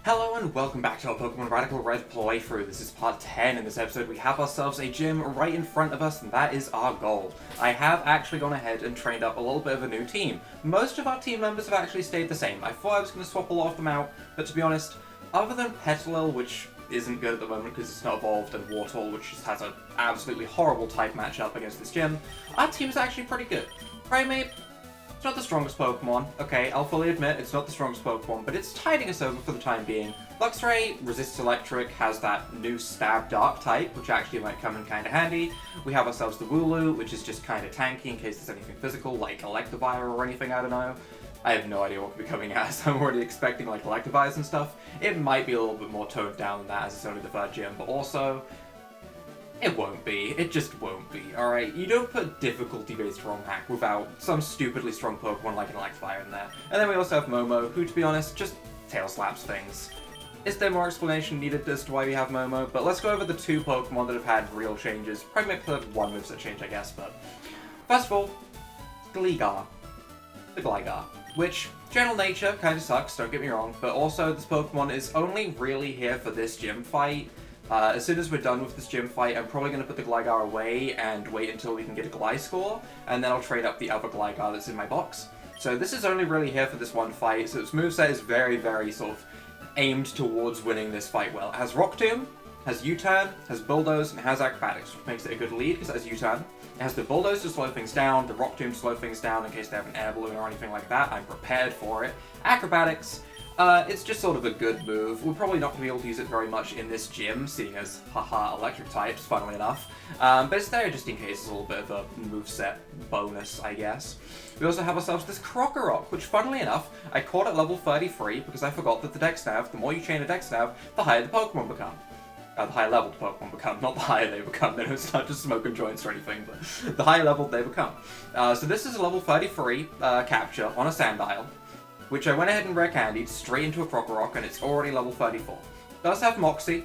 Hello and welcome back to our Pokemon Radical Red playthrough. This is part 10. In this episode we have ourselves a gym right in front of us, and that is our goal. I have actually gone ahead and trained up a little bit of a new team. Most of our team members have actually stayed the same. I thought I was going to swap a lot of them out, but to be honest, other than Petalil, which isn't good at the moment because it's not evolved, and Wartortle, which just has an absolutely horrible type matchup against this gym, our team is actually pretty good. Primeape, it's not the strongest Pokemon. Okay, I'll fully admit it's not the strongest Pokemon, but it's tiding us over for the time being. Luxray resists Electric, has that new Stab Dark type, which actually might come in kind of handy. We have ourselves the Wooloo, which is just kind of tanky in case there's anything physical, like Electivire or anything, I don't know. I have no idea what could be coming as. I'm already expecting like Electivires and stuff. It might be a little bit more toned down than that as it's only the third gym, but also it won't be. It just won't be, alright? You don't put difficulty-based ROM hack without some stupidly strong Pokemon like an Electivire in there. And then we also have Momo, who, to be honest, just tail slaps things. Is there more explanation needed as to why we have Momo? But let's go over the two Pokemon that have had real changes. Probably maybe one moveset change, I guess, but first of all, Gligar. The Gligar. Which, general nature, kind of sucks, don't get me wrong, but also this Pokemon is only really here for this gym fight. As soon as we're done with this gym fight, I'm probably going to put the Gligar away and wait until we can get a Gliscor, and then I'll trade up the other Gligar that's in my box. So this is only really here for this one fight, so its moveset is very, very sort of aimed towards winning this fight well. It has Rock Tomb, has U-Turn, has Bulldoze, and has Acrobatics, which makes it a good lead because it has U-Turn. It has the Bulldoze to slow things down, the Rock Tomb to slow things down in case they have an Air Balloon or anything like that. I'm prepared for it. Acrobatics, it's just sort of a good move. We're probably not going to be able to use it very much in this gym, seeing as, haha, electric types, funnily enough. But it's there just in case it's a little bit of a moveset bonus, I guess. We also have ourselves this Krokorok, which, funnily enough, I caught at level 33 because I forgot that the Dex Nav, the more you chain a Dex Nav, the higher the Pokemon become. The higher leveled Pokemon become, not the higher they become. They don't start just smoking joints or anything, but the higher leveled they become. So this is a level 33 capture on a Sandile, which I went ahead and rare candied straight into a Krokorok, and it's already level 34. Does have Moxie,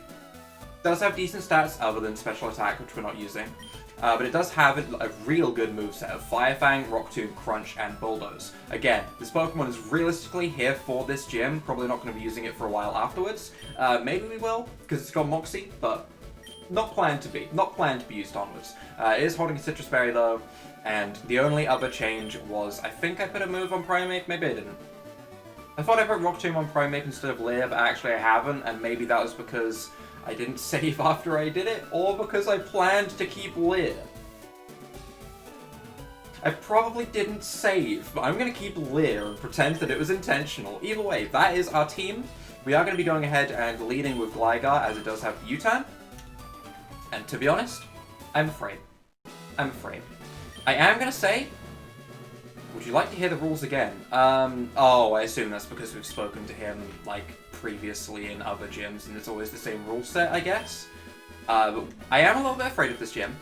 does have decent stats other than special attack, which we're not using, but it does have a real good moveset of Fire Fang, Rock Tomb, Crunch, and Bulldoze. Again, this Pokemon is realistically here for this gym, probably not going to be using it for a while afterwards. Maybe we will, because it's got Moxie, but not planned to be. Not planned to be used onwards. It is holding a Citrus Berry though, and the only other change was, I think I put a move on Primeape, maybe I didn't. I thought I put Rock Tomb on Primeape instead of Leer, but actually I haven't, and maybe that was because I didn't save after I did it, or because I planned to keep Leer. I probably didn't save, but I'm going to keep Leer and pretend that it was intentional. Either way, that is our team. We are going to be going ahead and leading with Gligar, as it does have U-Turn. And to be honest, I'm afraid. I'm afraid. I am going to say, would you like to hear the rules again? Oh, I assume that's because we've spoken to him, like, previously in other gyms, and it's always the same rule set, I guess. But I am a little bit afraid of this gym.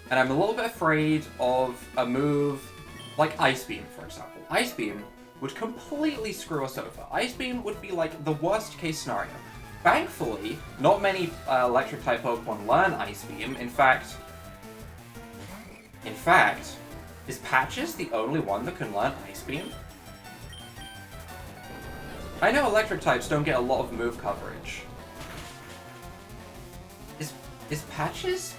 And I'm a little bit afraid of a move like Ice Beam, for example. Ice Beam would completely screw us over. Ice Beam would be, like, the worst case scenario. Thankfully, not many electric-type Pokemon learn Ice Beam. In fact, is Patches the only one that can learn Ice Beam? I know electric types don't get a lot of move coverage. Is Patches?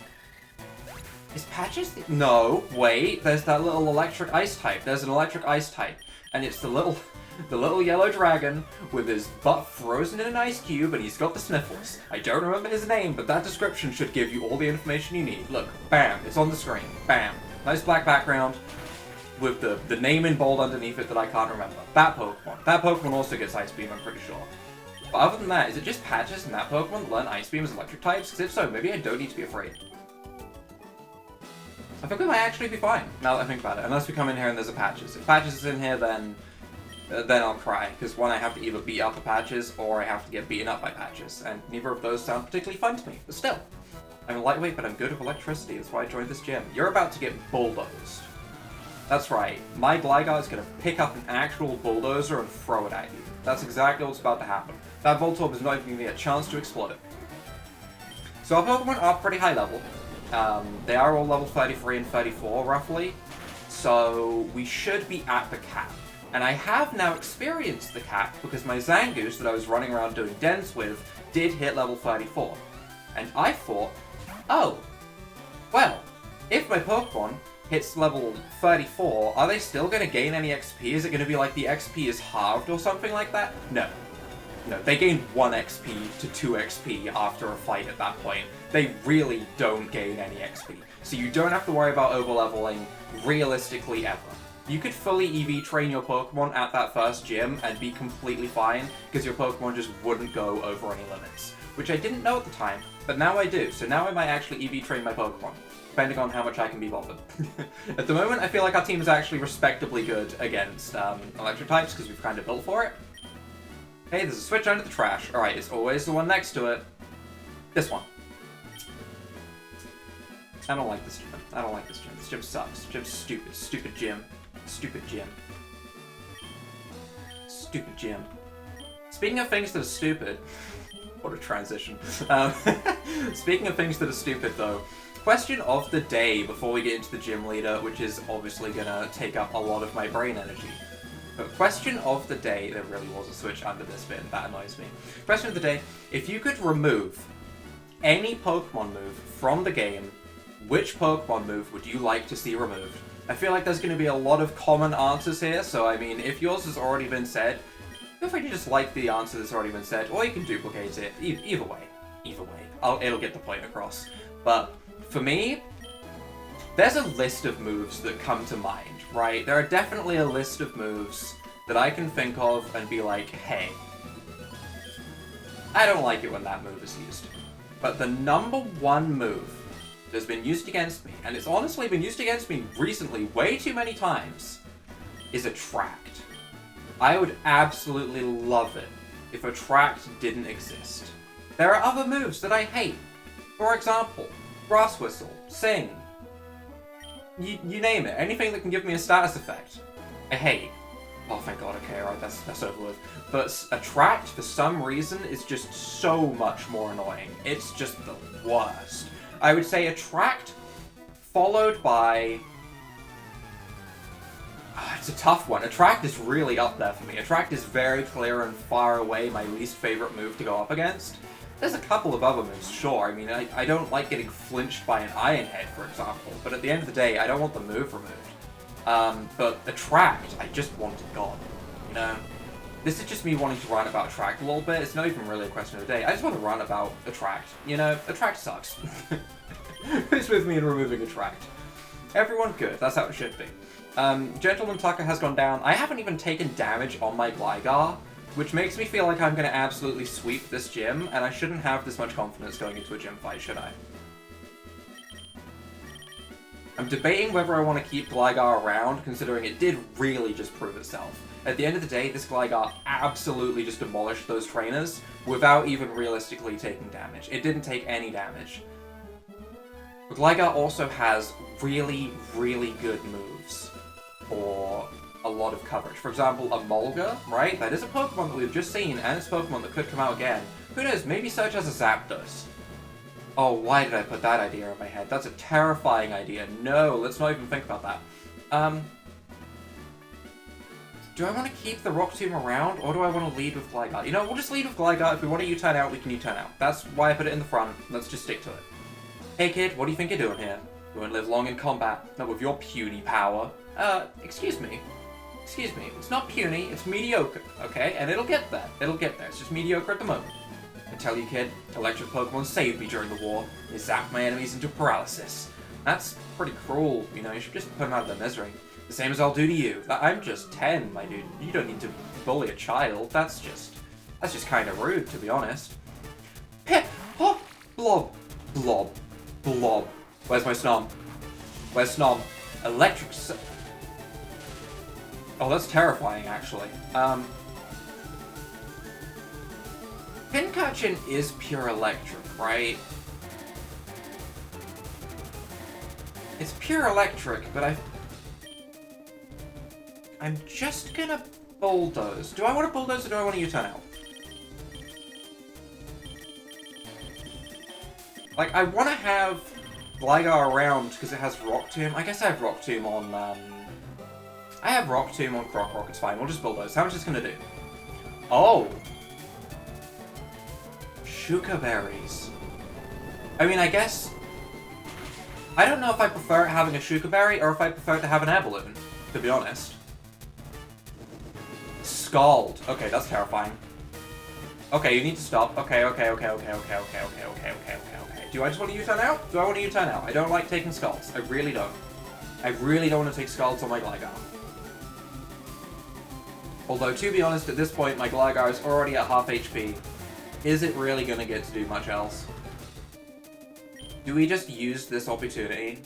Is Patches the... No, wait, there's that little electric ice type. There's an electric ice type. And it's the little yellow dragon with his butt frozen in an ice cube, and he's got the sniffles. I don't remember his name, but that description should give you all the information you need. Look, bam, it's on the screen. Bam. Nice black background with the name in bold underneath it that I can't remember. That Pokemon. That Pokemon also gets Ice Beam, I'm pretty sure. But other than that, is it just Patches and that Pokemon that learn Ice Beam as electric types? Because if so, maybe I don't need to be afraid. I think we might actually be fine, now that I think about it. Unless we come in here and there's a Patches. If Patches is in here, then I'll cry. Because one, I have to either beat up a Patches, or I have to get beaten up by Patches. And neither of those sound particularly fun to me. But still. I'm a lightweight, but I'm good with electricity. That's why I joined this gym. You're about to get bulldozed. That's right. My Gligar is going to pick up an actual bulldozer and throw it at you. That's exactly what's about to happen. That Voltorb is not even giving me a chance to explode. So our Pokemon are pretty high level. They are all level 33 and 34, roughly. So we should be at the cap. And I have now experienced the cap because my Zangoose that I was running around doing dens with did hit level 34. And I thought, oh, well, if my Pokemon hits level 34, are they still going to gain any XP? Is it going to be like the XP is halved or something like that? No. No, they gain 1 XP to 2 XP after a fight at that point. They really don't gain any XP. So you don't have to worry about overleveling realistically ever. You could fully EV train your Pokemon at that first gym and be completely fine, because your Pokemon just wouldn't go over any limits. Which I didn't know at the time, but now I do. So now I might actually EV train my Pokemon, depending on how much I can be bothered. At the moment, I feel like our team is actually respectably good against electric types, because we've kind of built for it. Hey, there's a switch under the trash. Alright, it's always the one next to it. This one. I don't like this gym. I don't like this gym. This gym sucks. This gym's stupid. Stupid gym. Stupid gym. Stupid gym. Speaking of things that are stupid... What a transition. Speaking of things that are stupid, though, question of the day before we get into the gym leader, which is obviously gonna take up a lot of my brain energy. But question of the day, there really was a switch under this bit, and that annoys me. Question of the day, if you could remove any Pokemon move from the game, which Pokemon move would you like to see removed? I feel like there's going to be a lot of common answers here, so I mean, if yours has already been said, feel free to just like the answer that's already been said, or you can duplicate it. Either way. It'll get the point across. But for me, there's a list of moves that come to mind, right? There are definitely a list of moves that I can think of and be like, hey, I don't like it when that move is used. But the #1 move that has been used against me, and it's honestly been used against me recently way too many times, is Attract. I would absolutely love it if Attract didn't exist. There are other moves that I hate. For example, Grass Whistle, Sing, you name it. Anything that can give me a status effect, I hate. Oh, thank God, okay, alright, that's over with. But Attract, for some reason, is just so much more annoying. It's just the worst. I would say Attract, followed by... it's a tough one. Attract is really up there for me. Attract is very clear and far away my least favorite move to go up against. There's a couple of other moves, sure. I mean, I don't like getting flinched by an Iron Head, for example. But at the end of the day, I don't want the move removed. But Attract, I just want it gone. You know? This is just me wanting to rant about Attract a little bit. It's not even really a question of the day. I just want to rant about Attract. You know, Attract sucks. Who's with me in removing Attract? Everyone good. That's how it should be. Gentleman Tucker has gone down. I haven't even taken damage on my Gligar, which makes me feel like I'm going to absolutely sweep this gym, and I shouldn't have this much confidence going into a gym fight, should I? I'm debating whether I want to keep Gligar around, considering it did really just prove itself. At the end of the day, this Gligar absolutely just demolished those trainers without even realistically taking damage. It didn't take any damage. But Gligar also has really, really good moves for a lot of coverage. For example, Emolga, right? That is a Pokemon that we've just seen, and it's a Pokemon that could come out again. Who knows? Maybe Surge has a Zapdos. Oh, why did I put that idea in my head? That's a terrifying idea. No, let's not even think about that. Do I want to keep the Rock Tomb around, or do I want to lead with Gligar? You know, we'll just lead with Gligar. If we want to U-turn out, we can U-turn out. That's why I put it in the front. Let's just stick to it. Hey kid, what do you think you're doing here? You won't live long in combat, not with your puny power. Excuse me. Excuse me. It's not puny, it's mediocre, okay? And it'll get there. It'll get there. It's just mediocre at the moment. I tell you, kid, electric Pokemon saved me during the war. They zapped my enemies into paralysis. That's pretty cruel, you know, you should just put them out of their misery. The same as I'll do to you. I'm just 10, my dude. You don't need to bully a child. That's just kind of rude, to be honest. Pip! Oh! Blob! Blob! Blob! Where's my Snom? Where's Snom? Electric... Oh, that's terrifying, actually. Pincurchin is pure electric, right? It's pure electric, but I'm just gonna bulldoze. Do I want to bulldoze or do I want to U-turn out? Like, I want to have Gligar around because it has Rock Tomb. I guess I have Rock Tomb on I have Rock Tomb on Croc Rock, it's fine. We'll just bulldoze. How much is this gonna do? Oh! Shuka Berries. I mean, I guess... I don't know if I prefer having a Shuka Berry or if I prefer to have an air balloon, to be honest. Scald. Okay, that's terrifying. Okay, you need to stop. Okay. Do I just want to U-turn out? Do I want to U-turn out? I don't like taking Scalds. I really don't. I really don't want to take Scalds on my Gligar. Although, to be honest, at this point, my Gligar is already at half HP. Is it really going to get to do much else? Do we just use this opportunity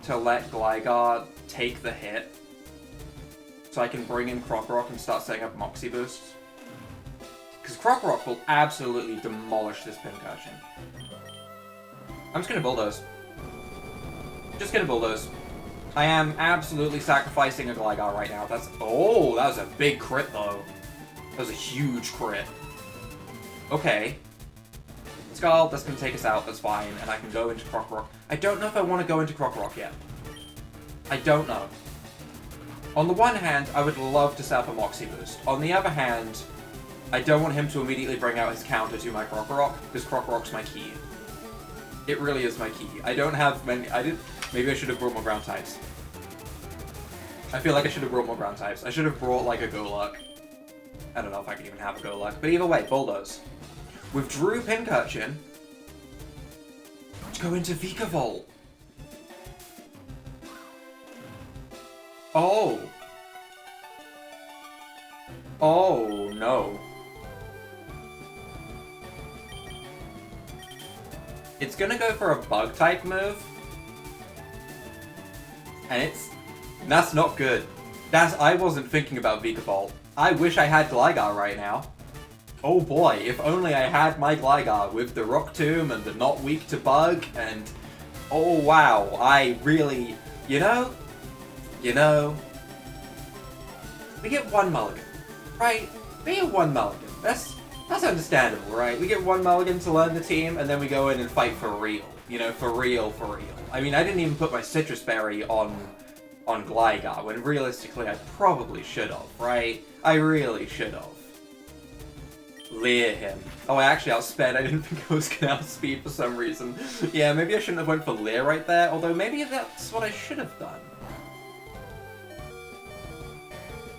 to let Gligar take the hit so I can bring in Croc Rock and start setting up Moxie boosts? Because Croc Rock will absolutely demolish this Pincushion. I'm just going to Bulldoze. Just going to Bulldoze. I am absolutely sacrificing a Gligar right now. That's... Oh, that was a big crit, though. That was a huge crit. Okay. Scald, that's going to take us out. That's fine. And I can go into Croc Rock. I don't know if I want to go into Croc Rock yet. I don't know. On the one hand, I would love to set up a Moxie boost. On the other hand, I don't want him to immediately bring out his counter to my Croc Rock, because Croc Rock's my key. It really is my key. I don't have many... Maybe I should have brought more ground types. I feel like I should have brought more ground types. I should have brought, like, a Golurk. I don't know if I could even have a Golurk. But either way, Bulldoze. Withdrew Pincushion. Let's go into Vikavolt. Oh. Oh, no. It's gonna go for a Bug-type move. And that's not good. I wasn't thinking about Vikavolt. I wish I had Gligar right now. Oh boy, if only I had my Gligar with the Rock Tomb and the not weak to Bug and... Oh wow, I really... You know, we get one mulligan, right? We get one mulligan. That's understandable, right? We get one mulligan to learn the team, and then we go in and fight for real. You know, for real. I mean, I didn't even put my Citrus Berry on Gligar, when realistically I probably should have, right? I really should have. Leer him. Oh, I actually outsped. I didn't think I was going to outspeed for some reason. Yeah, maybe I shouldn't have went for Leer right there, although maybe that's what I should have done.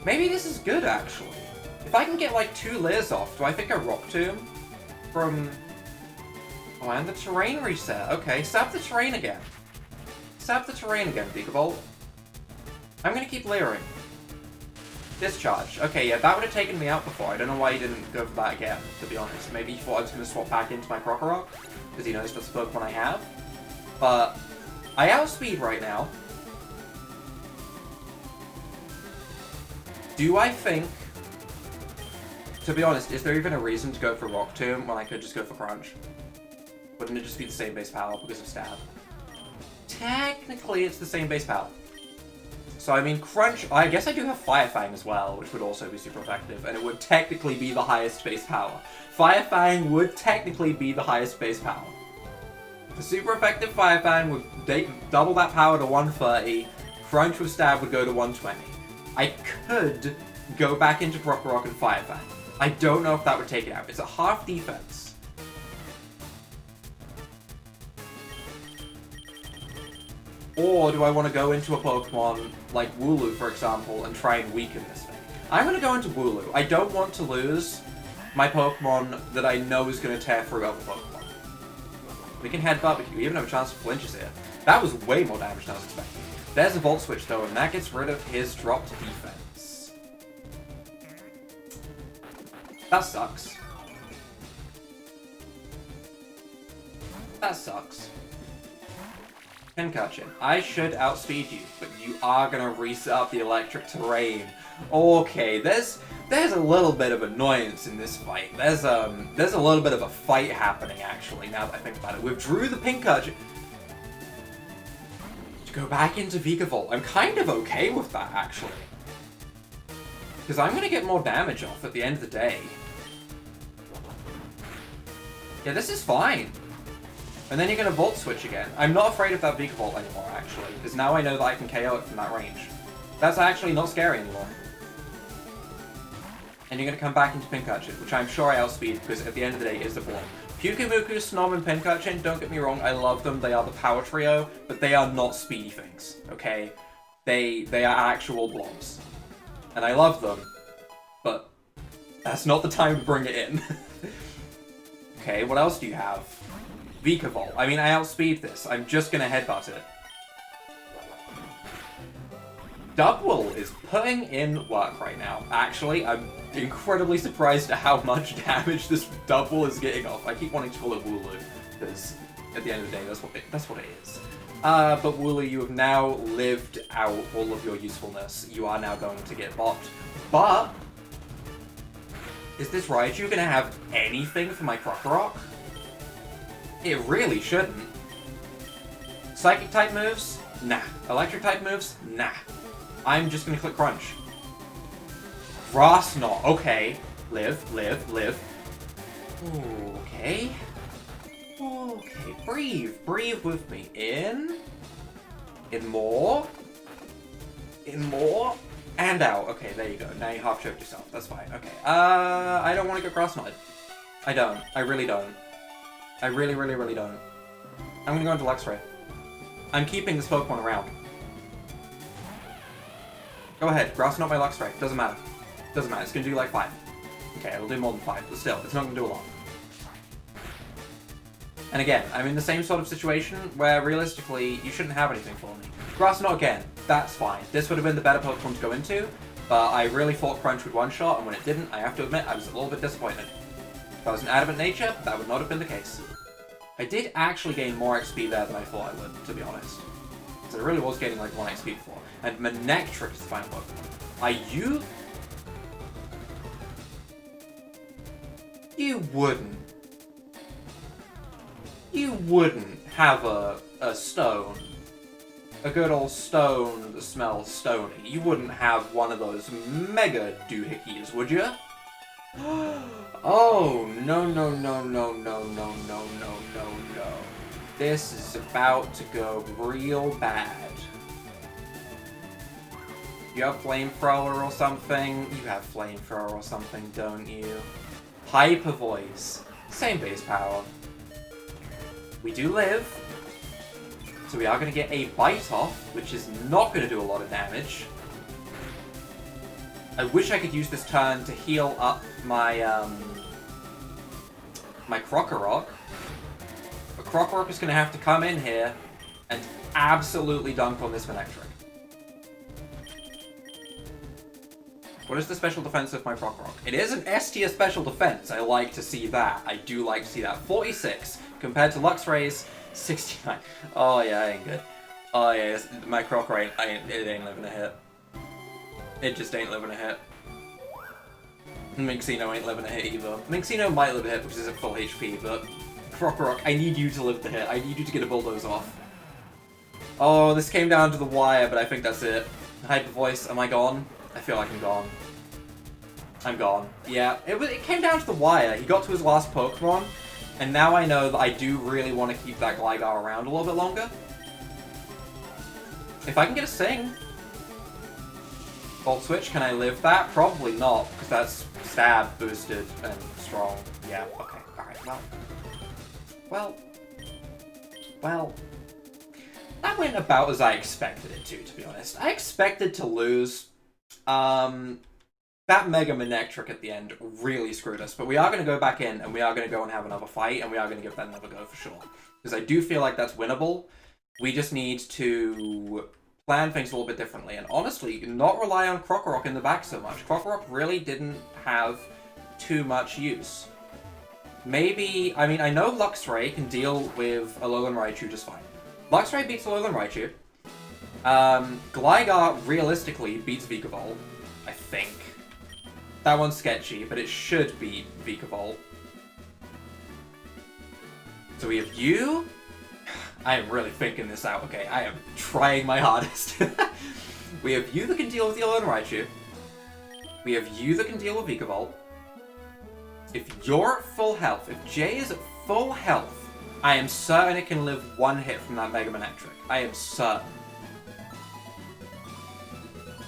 Maybe this is good, actually. If I can get, like, 2 Leers off, do I think a Rock Tomb from... Oh, and the terrain reset. Okay, sap the terrain again. Sap the terrain again, Vikavolt. I'm gonna keep Leering. Discharge. Okay, yeah, that would have taken me out before. I don't know why he didn't go for that again, to be honest. Maybe he thought I was gonna swap back into my Crocorock, because he knows that's the Pokemon I have. But I outspeed right now. Do I think... To be honest, is there even a reason to go for Rock Tomb when I could just go for Crunch? Wouldn't it just be the same base power because of Stab? Technically, it's the same base power. So, I mean, Crunch... I guess I do have Fire Fang as well, which would also be super effective, and it would technically be the highest base power. Fire Fang would technically be the highest base power. The super effective Fire Fang would double that power to 130, Crunch with Stab would go to 120. I could go back into Crocorock and Fire Fang. I don't know if that would take it out. It's a half defense. Or do I want to go into a Pokemon like Wooloo, for example, and try and weaken this thing? I'm going to go into Wooloo. I don't want to lose my Pokemon that I know is going to tear through other Pokemon. We can Headbutt, we even have a chance for flinches here. That was way more damage than I was expecting. There's a Volt Switch though, and that gets rid of his dropped defense. That sucks. That sucks. Pincushion, I should outspeed you, but you are gonna reset up the electric terrain. Okay, there's a little bit of annoyance in this fight. There's a little bit of a fight happening actually, now that I think about it. Withdrew the Pincushion. To go back into Vikavolt. I'm kind of okay with that actually. Because I'm gonna get more damage off at the end of the day. Yeah, this is fine. And then you're going to Volt Switch again. I'm not afraid of that Vikavolt anymore, actually, because now I know that I can KO it from that range. That's actually not scary anymore. And you're going to come back into Pincurchin, which I'm sure I outspeed, because at the end of the day, it is the form. Pyukumuku, Snom, and Pincurchin, don't get me wrong, I love them, they are the power trio, but they are not speedy things, okay? They are actual blobs. And I love them, but that's not the time to bring it in. Okay, what else do you have? Vikavolt. I mean, I outspeed this. I'm just gonna headbutt it. Dubwool is putting in work right now. Actually, I'm incredibly surprised at how much damage this Dubwool is getting off. I keep wanting to call it Wooloo, because at the end of the day, that's what it is. But Wooloo, you have now lived out all of your usefulness. You are now going to get bopped. But is this Raichu gonna have anything for my Krokorok? It really shouldn't. Psychic type moves? Nah. Electric type moves? Nah. I'm just gonna click Crunch. Grass Knot. Okay. Live. Ooh, okay. Okay. Breathe. Breathe with me. In more. And out. Okay, there you go. Now you half choked yourself. That's fine. Okay. I don't want to get Grass Knotted. I don't. I really don't. I really don't. I'm gonna go into Luxray. I'm keeping this Pokemon around. Go ahead, Grass Knot my Luxray. Doesn't matter. Doesn't matter. It's gonna do like 5. Okay, it'll do more than 5, but still, it's not gonna do a lot. And again, I'm in the same sort of situation where realistically, you shouldn't have anything for me. Grass Knot again, that's fine. This would have been the better Pokemon to go into, but I really thought Crunch would one-shot, and when it didn't, I have to admit, I was a little bit disappointed. If I was an adamant nature, that would not have been the case. I did actually gain more XP there than I thought I would, to be honest. So I really was getting like 1 XP before. And Manectric is the final Pokemon. Are you? You wouldn't. You wouldn't have a stone. A good old stone that smells stony. You wouldn't have one of those mega doohickeys, would you? Oh, no. This is about to go real bad. You have Flamethrower or something? You have Flamethrower or something, don't you? Hyper Voice. Same base power. We do live. So we are going to get a Bite off, which is not going to do a lot of damage. I wish I could use this turn to heal up my, my Krokorok. But Krokorok is going to have to come in here and absolutely dunk on this Manectric. What is the special defense of my Krokorok? It is an S tier special defense. I like to see that. I do like to see that. 46 compared to Luxray's 69. Oh yeah, I ain't good. Oh yeah, my Krokorok, it ain't living a hit. It just ain't living a hit. Minxino ain't living a hit either. Minxino might live a hit because it's at full HP, but Krokorok, I need you to live the hit. I need you to get a Bulldoze off. Oh, this came down to the wire, but I think that's it. Hyper Voice, am I gone? I feel like I'm gone. I'm gone. Yeah, it came down to the wire. He got to his last Pokemon, and now I know that I do really want to keep that Gligar around a little bit longer. If I can get a Sing. Volt Switch, can I live that? Probably not, because that's stab boosted and strong. Yeah, okay, alright, well, that went about as I expected it to be honest. I expected to lose. That Mega Manectric at the end really screwed us, but we are going to go back in, and we are going to go and have another fight, and we are going to give that another go for sure. Because I do feel like that's winnable. We just need to plan things a little bit differently, and honestly, not rely on Krokorok in the back so much. Krokorok really didn't have too much use. Maybe, I mean, I know Luxray can deal with Alolan Raichu just fine. Luxray beats Alolan Raichu. Gligar realistically beats Vikavolt, I think. That one's sketchy, but it should beat Vikavolt. So we have you. I am really thinking this out, okay? I am trying my hardest. We have you that can deal with the Alolan Raichu. We have you that can deal with Vikavolt. If you're at full health, if Jay is at full health, I am certain it can live 1 hit from that Mega Manectric. I am certain.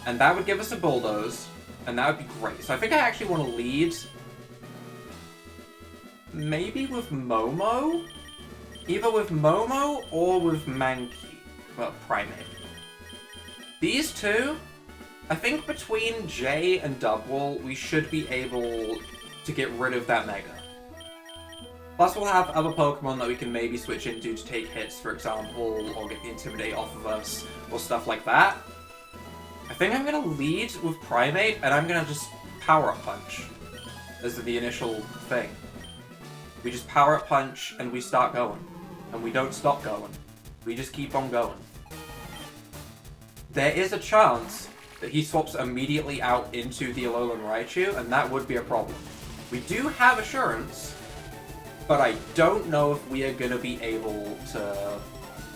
And that would give us a bulldoze, and that would be great. So I think I actually want to lead... maybe with Momo? Either with Momo or with Mankey. Well, Primate. These two, I think between Jay and Dubwool, we should be able to get rid of that Mega. Plus, we'll have other Pokemon that we can maybe switch into to take hits, for example, or get the Intimidate off of us, or stuff like that. I think I'm going to lead with Primate, and I'm going to just Power-Up Punch as the initial thing. We just Power-Up Punch, and we start going. And we don't stop going. We just keep on going. There is a chance that he swaps immediately out into the Alolan Raichu, and that would be a problem. We do have Assurance, but I don't know if we are going to be able to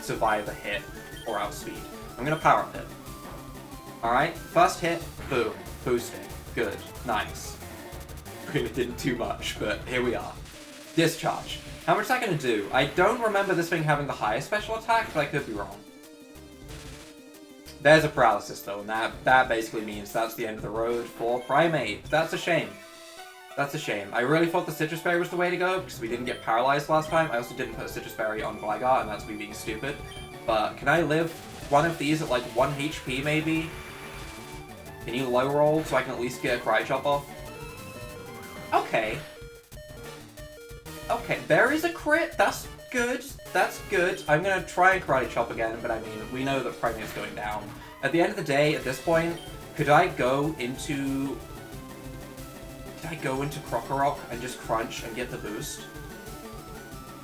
survive a hit or outspeed. I'm going to Power-Up hit. Alright, first hit, boom, boosting. Good, nice. Really didn't do much, but here we are. Discharge. How much is that going to do? I don't remember this thing having the highest special attack, but I could be wrong. There's a paralysis though, and that basically means that's the end of the road for Primate. That's a shame. That's a shame. I really thought the Citrus Berry was the way to go, because we didn't get paralyzed last time. I also didn't put a Citrus Berry on Gligar, and that's me being stupid. But can I live one of these at like 1 HP maybe? Can you low roll so I can at least get a Cry Chop off? Okay. Okay, there is a crit. That's good. That's good. I'm gonna try and Karate Chop again, but I mean, we know that Primate's going down. At the end of the day, at this point, could I go into... Did I go into Krokorok and just crunch and get the boost?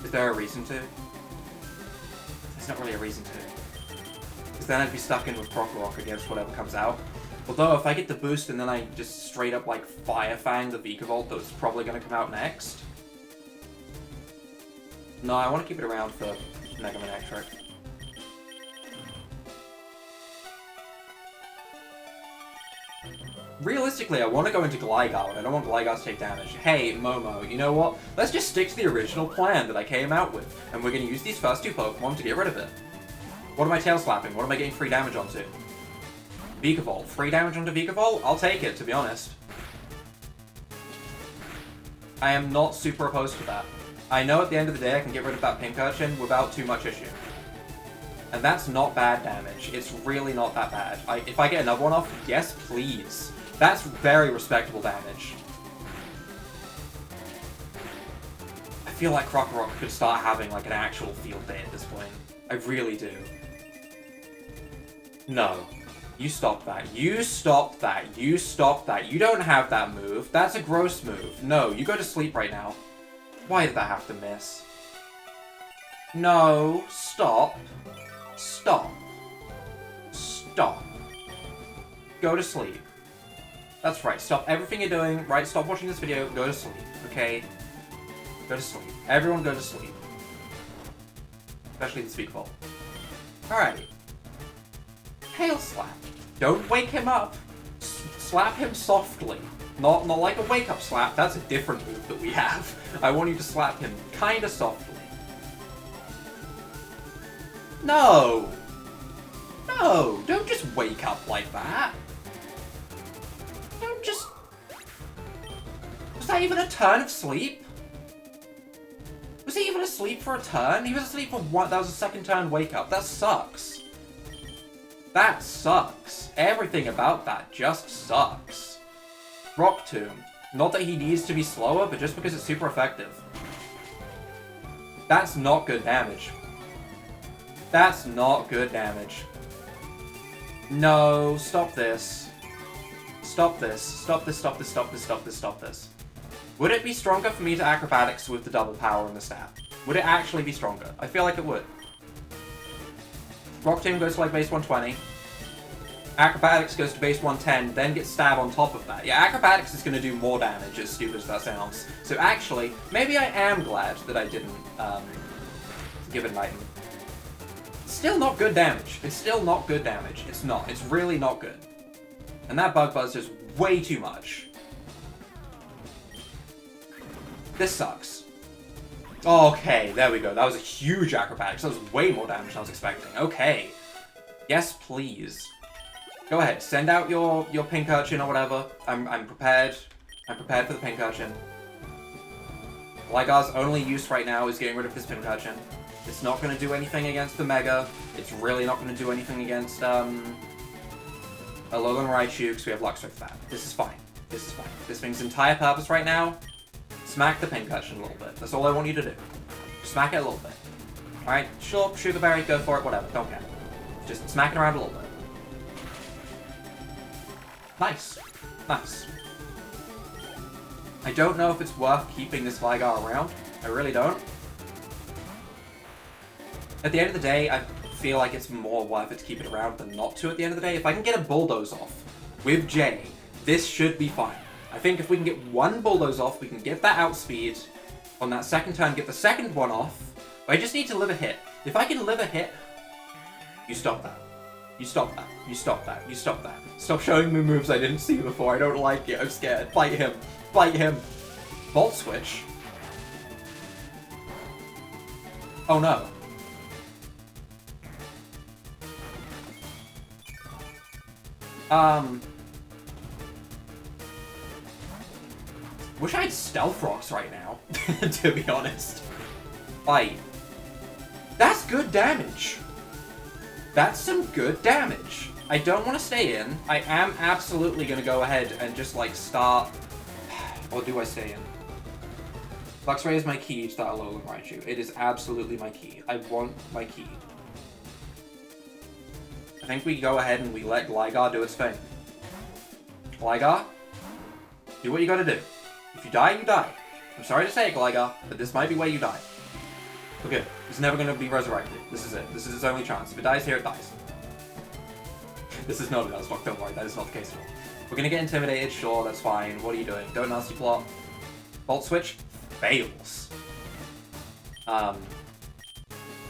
Is there a reason to? There's not really a reason to. Because then I'd be stuck in with Krokorok against whatever comes out. Although, if I get the boost and then I just straight up, like, Fire Fang the Vikavolt that's probably going to come out next. No, I want to keep it around for Mega Man X-Trick. Realistically, I want to go into Gligar, and I don't want Gligar to take damage. Hey, Momo, you know what? Let's just stick to the original plan that I came out with, and we're going to use these first two Pokemon to get rid of it. What am I tail slapping? What am I getting free damage onto? Vikavolt. Free damage onto Vikavolt? I'll take it, to be honest. I am not super opposed to that. I know at the end of the day I can get rid of that Pincurchin without too much issue. And that's not bad damage. It's really not that bad. If I get another one off, yes, please. That's very respectable damage. I feel like Krokorok could start having like an actual field day at this point. I really do. No. You stop that. You stop that. You stop that. You don't have that move. That's a gross move. No, you go to sleep right now. Why did that have to miss? No. Stop. Stop. Stop. Go to sleep. That's right. Stop everything you're doing. Right, stop watching this video. Go to sleep. Okay? Go to sleep. Everyone go to sleep. Especially the Speakful. Alright. Hail Slap. Don't wake him up. Slap him softly. Not like a wake-up slap. That's a different move that we have. I want you to slap him kinda softly. No! No! Don't just wake up like that. Don't just... Was that even a turn of sleep? Was he even asleep for a turn? He was asleep for one. That was a second turn wake-up. That sucks. That sucks. Everything about that just sucks. Rock Tomb. Not that he needs to be slower, but just because it's super effective. That's not good damage. That's not good damage. No, stop this. Stop this. Stop this, stop this, stop this, stop this, stop this. Would it be stronger for me to acrobatics with the double power and the stab? Would it actually be stronger? I feel like it would. Rock Tomb goes to like base 120. Acrobatics goes to base 110, then gets stab on top of that. Yeah, acrobatics is going to do more damage, as stupid as that sounds. So actually, maybe I am glad that I didn't give it an item. Still not good damage. It's still not good damage. It's not. It's really not good. And that Bug Buzz is way too much. This sucks. Okay, there we go. That was a huge acrobatics. That was way more damage than I was expecting. Okay. Yes, please. Go ahead, send out your pink urchin or whatever. I'm prepared. I'm prepared for the pink urchin. Gligar's only use right now is getting rid of this pink urchin. It's not going to do anything against the Mega. It's really not going to do anything against Alolan Raichu, because we have Luxray for that. This is fine. This is fine. This thing's entire purpose right now, smack the pink urchin a little bit. That's all I want you to do. Smack it a little bit. Alright, sure, shoot the berry, go for it, whatever, don't care. Just smack it around a little bit. Nice. Nice. I don't know if it's worth keeping this Gligar around. I really don't. At the end of the day, I feel like it's more worth it to keep it around than not to at the end of the day. If I can get a Bulldoze off with Jay, this should be fine. I think if we can get one Bulldoze off, we can get that outspeed on that second turn, get the second one off. But I just need to live a hit. If I can live a hit, you stop that. You stop that. You stop that. You stop that. Stop showing me moves I didn't see before. I don't like it. I'm scared. Fight him. Fight him. Volt Switch. Oh no. Wish I had Stealth Rocks right now, to be honest. Like, that's good damage. That's some good damage. I don't want to stay in. I am absolutely going to go ahead and just, like, start... Or do I stay in? Luxray is my key to that Alolan Raichu. It is absolutely my key. I want my key. I think we go ahead and we let Gligar do its thing. Gligar, do what you gotta do. If you die, you die. I'm sorry to say it, Gligar, but this might be where you die. Okay, it's never gonna be resurrected. This is it. This is its only chance. If it dies here, it dies. This is not a Nuzlocke, don't worry, that is not the case at all. We're gonna get intimidated, sure, that's fine. What are you doing? Don't nasty plot. Volt Switch fails.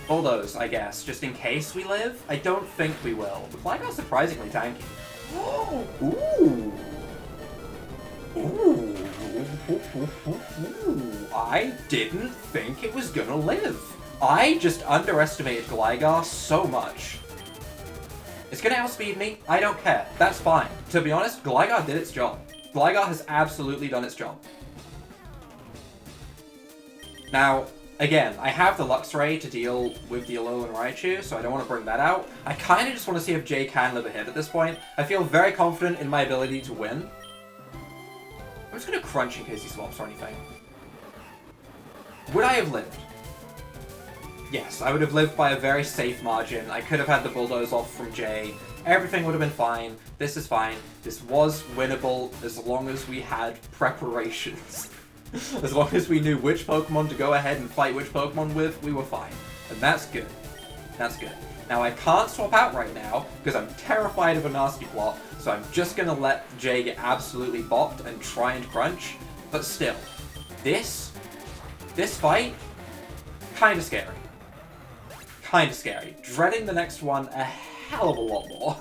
Bulldoze, I guess, just in case we live. I don't think we will. The Gligar's surprisingly tanky. Ooh. Ooh. I didn't think it was gonna live. I just underestimated Gligar so much. It's gonna outspeed me. I don't care. That's fine. To be honest, Gligar did its job. Gligar has absolutely done its job. Now, again, I have the Luxray to deal with the Alolan Raichu, so I don't want to bring that out. I kind of just want to see if Jay can live a hit at this point. I feel very confident in my ability to win. I'm just going to crunch in case he swaps or anything. Would I have lived? Yes, I would have lived by a very safe margin. I could have had the Bulldoze off from Jay. Everything would have been fine. This is fine. This was winnable as long as we had preparations. As long as we knew which Pokemon to go ahead and fight which Pokemon with, we were fine. And that's good. That's good. Now, I can't swap out right now, because I'm terrified of a nasty plot, so I'm just going to let Jay get absolutely bopped and try and crunch. But still, this fight, kind of scary. Kind of scary. Dreading the next one a hell of a lot more.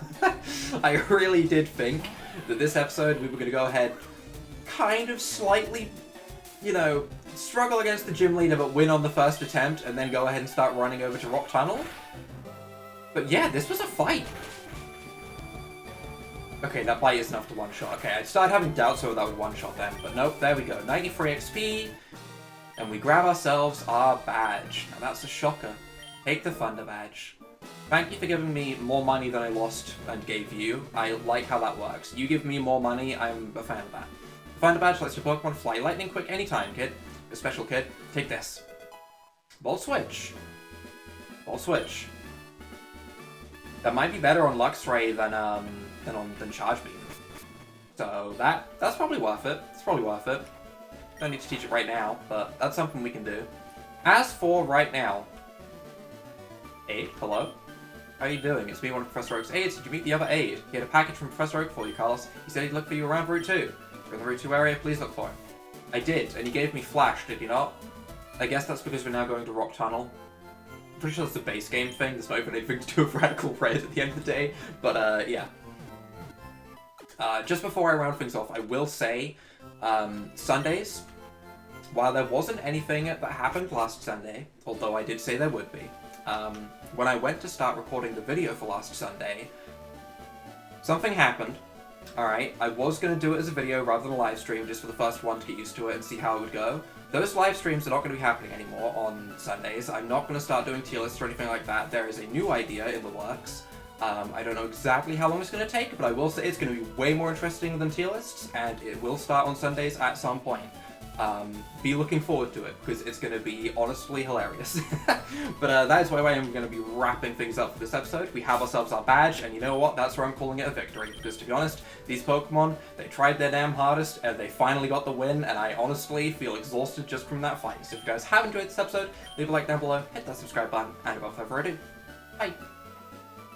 I really did think that this episode we were going to go ahead kind of slightly, you know, struggle against the gym leader but win on the first attempt and then go ahead and start running over to Rock Tunnel. But yeah, this was a fight. Okay, that bite is enough to one-shot. Okay, I started having doubts whether that would one-shot them, but nope, there we go. 93 XP, and we grab ourselves our badge. Now that's a shocker. Take the Thunder Badge. Thank you for giving me more money than I lost and gave you. I like how that works. You give me more money, I'm a fan of that. Thunder Badge lets your Pokemon fly lightning quick anytime, kid. A special kid. Take this. Volt Switch. Volt Switch. That might be better on Luxray than Charge Beam. So that's probably worth it. It's probably worth it. Don't need to teach it right now, but that's something we can do. As for right now, Aid, hello? How are you doing? It's me, one of Professor Oak's aides. Did you meet the other aide? He had a package from Professor Oak for you, Carlos. He said he'd look for you around Route 2. If you're in the Route 2 area, please look for him. I did, and he gave me Flash, did he not? I guess that's because we're now going to Rock Tunnel. I'm pretty sure that's a base game thing. There's not even anything to do with Radical Red at the end of the day. But, yeah. Just before I round things off, I will say, Sundays, while there wasn't anything that happened last Sunday, although I did say there would be, when I went to start recording the video for last Sunday, Something happened. Alright, I was going to do it as a video rather than a live stream, just for the first one to get used to it and see how it would go. Those live streams are not going to be happening anymore on Sundays. I'm not going to start doing tier lists or anything like that. There is a new idea in the works. I don't know exactly how long it's going to take, but I will say it's going to be way more interesting than tier lists, and it will start on Sundays at some point. Be looking forward to it, because it's going to be honestly hilarious. But that is why I am going to be wrapping things up for this episode. We have ourselves our badge, and you know what? That's where I'm calling it a victory. Because to be honest, these Pokemon, they tried their damn hardest, and they finally got the win, and I honestly feel exhausted just from that fight. So if you guys have enjoyed this episode, leave a like down below, hit that subscribe button, and without further ado, bye!